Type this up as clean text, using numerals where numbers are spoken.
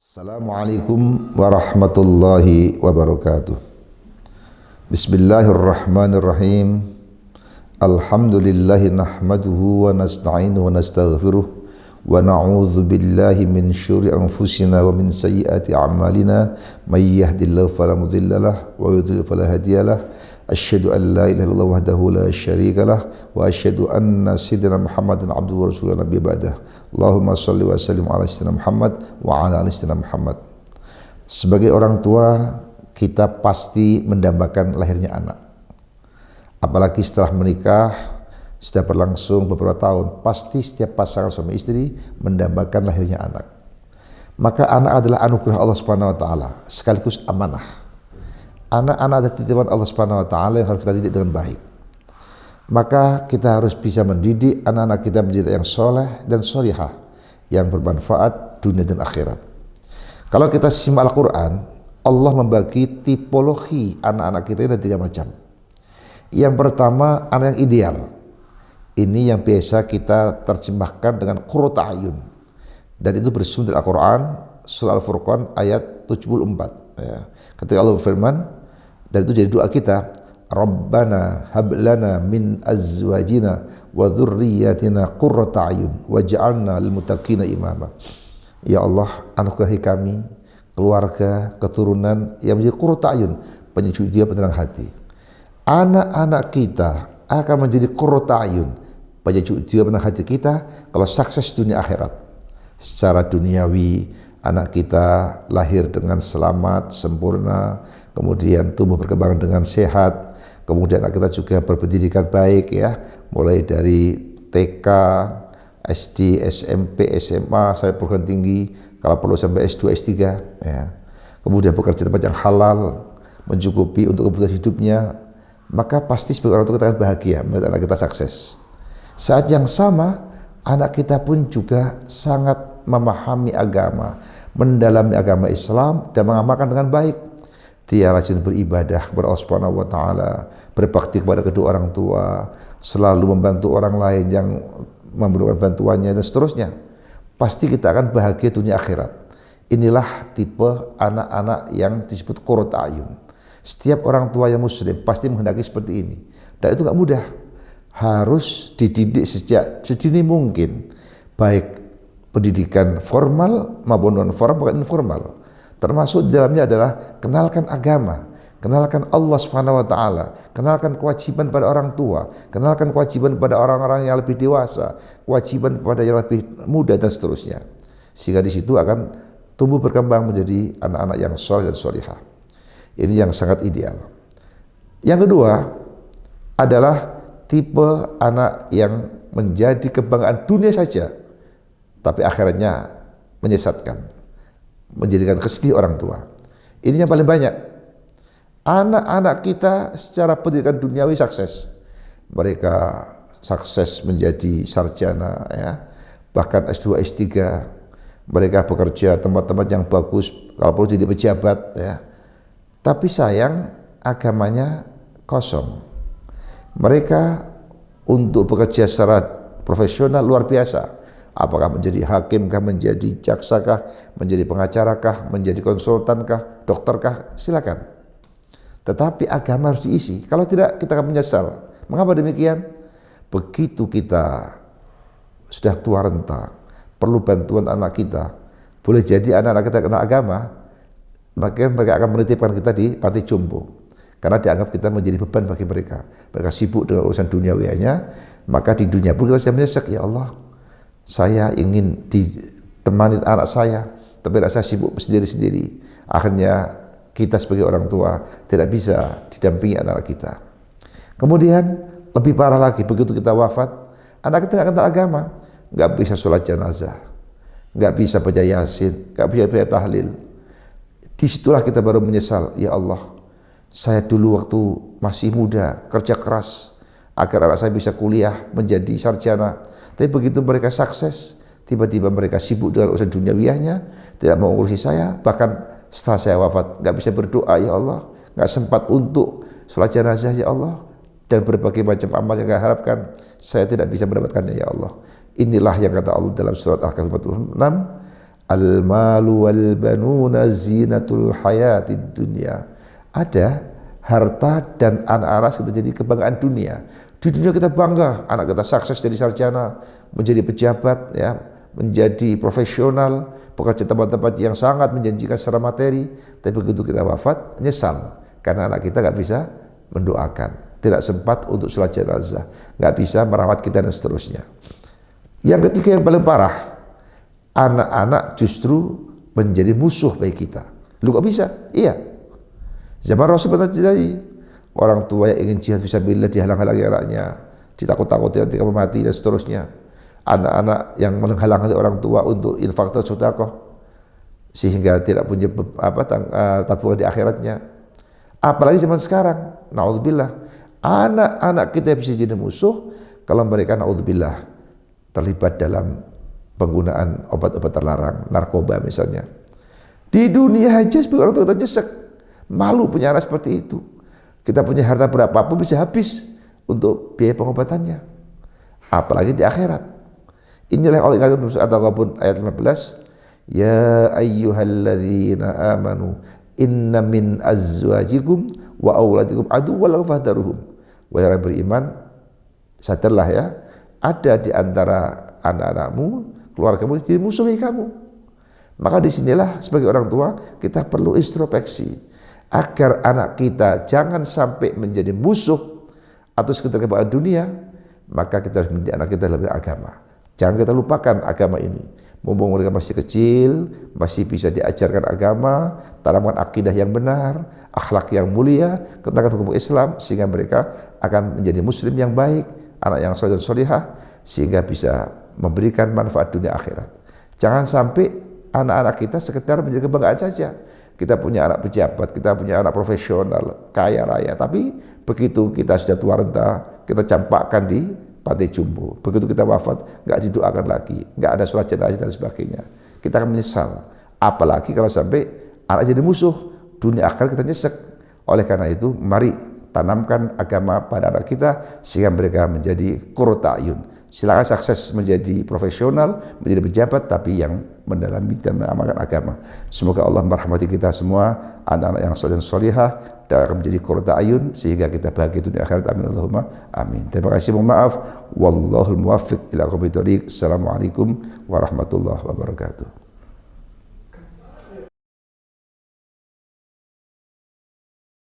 Assalamualaikum warahmatullahi wabarakatuh. Bismillahirrahmanirrahim. Alhamdulillahi nahmaduhu wa nasta'inuhu wa nastaghfiruh wa na'udzu billahi min syururi anfusina wa min sayyiati a'malina may yahdihillahu fala mudhillalah wa yudhlil fala hadiyalah. Asyhadu an la ilaha illallah wahdahu la syarikalah wa asyhadu anna sayyidina Muhammadan abduhu wa rasuluhu nabi ba'dah. Allahumma shalli wa sallim ala sayyidina Muhammad wa ala ali sayyidina Muhammad. Sebagai orang tua, kita pasti mendambakan lahirnya anak. Apalagi setelah menikah, sudah berlangsung beberapa tahun, pasti setiap pasangan suami istri mendambakan lahirnya anak. Maka anak adalah anugerah Allah Subhanahu wa taala, sekaligus amanah. Anak-anak adalah titipan Allah Subhanahu wa taala yang harus kita didik dengan baik. Maka kita harus bisa mendidik anak-anak kita menjadi yang soleh dan solihah, yang bermanfaat dunia dan akhirat. Kalau kita simak Al-Quran, Allah membagi tipologi anak-anak kita ini ada 3 macam. Yang pertama, anak yang ideal. Ini yang biasa kita terjemahkan dengan qurratu a'yun. Dan itu bersumber dari Al-Quran, surah Al-Furqan ayat 74. Ya. Ketika Allah berfirman, dan itu jadi doa kita, Rabbana hablana min azwajina wa dhurriyyatina qurrata a'yun waj'alna lil muttaqina imama. Ya Allah, anugerahi kami keluarga, keturunan yang menjadi qurrata a'yun, penyejuk jiwa, penerang hati. Anak-anak kita akan menjadi qurrata a'yun, penyejuk jiwa, penerang hati kita kalau sukses dunia akhirat. Secara duniawi, anak kita lahir dengan selamat, sempurna, kemudian tumbuh berkembang dengan sehat, kemudian anak kita juga berpendidikan baik ya, mulai dari TK, SD, SMP, SMA, sampai perguruan tinggi, kalau perlu sampai S2, S3 ya. Kemudian bekerja tempat yang halal, mencukupi untuk kebutuhan hidupnya, maka pasti sebagai orang tua kita akan bahagia melihat anak kita sukses. Saat yang sama, anak kita pun juga sangat memahami agama, mendalami agama Islam dan mengamalkan dengan baik. Dia rajin beribadah kepada Allah Subhanahu wa taala, berbakti kepada kedua orang tua, selalu membantu orang lain yang memerlukan bantuannya dan seterusnya. Pasti kita akan bahagia dunia akhirat. Inilah tipe anak-anak yang disebut qurratu a'yun. Setiap orang tua yang muslim pasti menghendaki seperti ini. Dan itu gak mudah. Harus dididik sejak sedini mungkin, baik pendidikan formal maupun non formal bukan informal. Termasuk di dalamnya adalah kenalkan agama, kenalkan Allah Subhanahu wa taala, kenalkan kewajiban pada orang tua, kenalkan kewajiban pada orang-orang yang lebih dewasa, kewajiban pada yang lebih muda dan seterusnya. Sehingga di situ akan tumbuh berkembang menjadi anak-anak yang soleh dan solihah. Ini yang sangat ideal. Yang kedua adalah tipe anak yang menjadi kebanggaan dunia saja, tapi akhirnya menyesatkan, menjadikan kesedih orang tua. Ini yang paling banyak. Anak-anak kita secara pendidikan duniawi sukses. Mereka sukses menjadi sarjana ya, bahkan S2, S3. Mereka bekerja tempat-tempat yang bagus, kalau perlu jadi pejabat ya. Tapi sayang agamanya kosong. Mereka untuk bekerja secara profesional luar biasa. Apakah menjadi hakim kah, menjadi jaksa kah, menjadi pengacara kah, menjadi konsultan kah, dokter kah, silakan. Tetapi agama harus diisi. Kalau tidak, kita akan menyesal. Mengapa demikian? Begitu kita sudah tua renta, perlu bantuan anak kita, boleh jadi anak-anak kita kenal agama, maka mereka akan menitipkan kita di panti jompo. Karena dianggap kita menjadi beban bagi mereka. Mereka sibuk dengan urusan duniawianya, maka di dunia pun kita sudah menyesal, ya Allah, saya ingin ditemani anak saya, tapi saya sibuk sendiri-sendiri. Akhirnya kita sebagai orang tua tidak bisa didampingi anak kita. Kemudian lebih parah lagi, begitu kita wafat, anak kita tidak kenal agama, nggak bisa sholat jenazah, nggak bisa baca yasin, nggak bisa baca tahlil. Disitulah kita baru menyesal, ya Allah, saya dulu waktu masih muda kerja keras agar anak saya bisa kuliah menjadi sarjana. Tapi begitu mereka sukses, tiba-tiba mereka sibuk dengan urusan duniawiahnya, tidak mau ngurusi saya. Bahkan setelah saya wafat, nggak bisa berdoa, ya Allah, nggak sempat untuk sholat jenazah, ya Allah, dan berbagai macam amal yang saya harapkan, saya tidak bisa mendapatkannya, ya Allah. Inilah yang kata Allah dalam surat Al-Kahfi 46, Al-malu wal banuna zinatul hayatid dunya. Ada harta dan anak-anak kita jadi kebanggaan dunia. Di dunia kita bangga, anak kita sukses jadi sarjana, menjadi pejabat, ya, menjadi profesional, bekerja tempat-tempat yang sangat menjanjikan secara materi. Tapi begitu kita wafat, nyesal karena anak kita nggak bisa mendoakan, tidak sempat untuk sholat jenazah, nggak bisa merawat kita dan seterusnya. Yang ketiga yang paling parah, anak-anak justru menjadi musuh bagi kita. Lu kok bisa? Iya. Zaman Rasul pernah terjadi. Orang tua yang ingin jihad fisabilillah dihalang-halangi anaknya, ditakut-takuti nanti kamu mati dan seterusnya. Anak-anak yang menghalang-halangi orang tua untuk infak dan sedekah sehingga tidak punya tabungan di akhiratnya. Apalagi zaman sekarang, naudzubillah, anak-anak kita bisa jadi musuh kalau mereka naudzubillah terlibat dalam penggunaan obat-obat terlarang, narkoba misalnya. Di dunia aja sebagai orang tua kita nyesek, malu punya anak seperti itu. Kita punya harta berapapun bisa habis untuk biaya pengobatannya. Apalagi di akhirat. Inilah Allah ingatkan dalam surat At-Taghabun ayat 15. Ya ayyuhalladzina amanu inna min azwajikum wa auladikum aduwwan lakum fahdharuhum. Wahai orang beriman, sadarlah ya, ada di antara anak-anakmu, keluargamu jadi musuh bagi kamu. Maka disinilah sebagai orang tua kita perlu introspeksi agar anak kita jangan sampai menjadi musuh atau sekedar kebanggaan dunia. Maka kita harus mendidik anak kita dalam agama. Jangan kita lupakan agama ini. Mumpung mereka masih kecil, masih bisa diajarkan agama, tanamkan akidah yang benar, akhlak yang mulia, kenalkan hukum Islam, sehingga mereka akan menjadi muslim yang baik, anak yang saleh dan salihah, sehingga bisa memberikan manfaat dunia akhirat. Jangan sampai anak-anak kita sekedar menjadi kebanggaan saja. Kita punya anak pejabat, kita punya anak profesional, kaya raya, tapi begitu kita sudah tua renta, kita campakkan di pantai jumbo. Begitu kita wafat, nggak didoakan lagi, nggak ada sholat jenazah dan sebagainya. Kita akan menyesal. Apalagi kalau sampai anak jadi musuh, dunia akhirat kita nyesek. Oleh karena itu, mari tanamkan agama pada anak kita sehingga mereka menjadi qurrata ayun. Silakan sukses menjadi profesional, menjadi pejabat, tapi yang mendalami dan mengamalkan agama. Semoga Allah merahmati kita semua, anak-anak yang saleh dan salihah, dan akan menjadi qurrata ayun sehingga kita bahagia dunia akhirat. Amin Allahumma amin. Terima kasih, mohon maaf. Wallahul muwaffiq ila aqwamit thoriq. Assalamualaikum warahmatullahi wabarakatuh.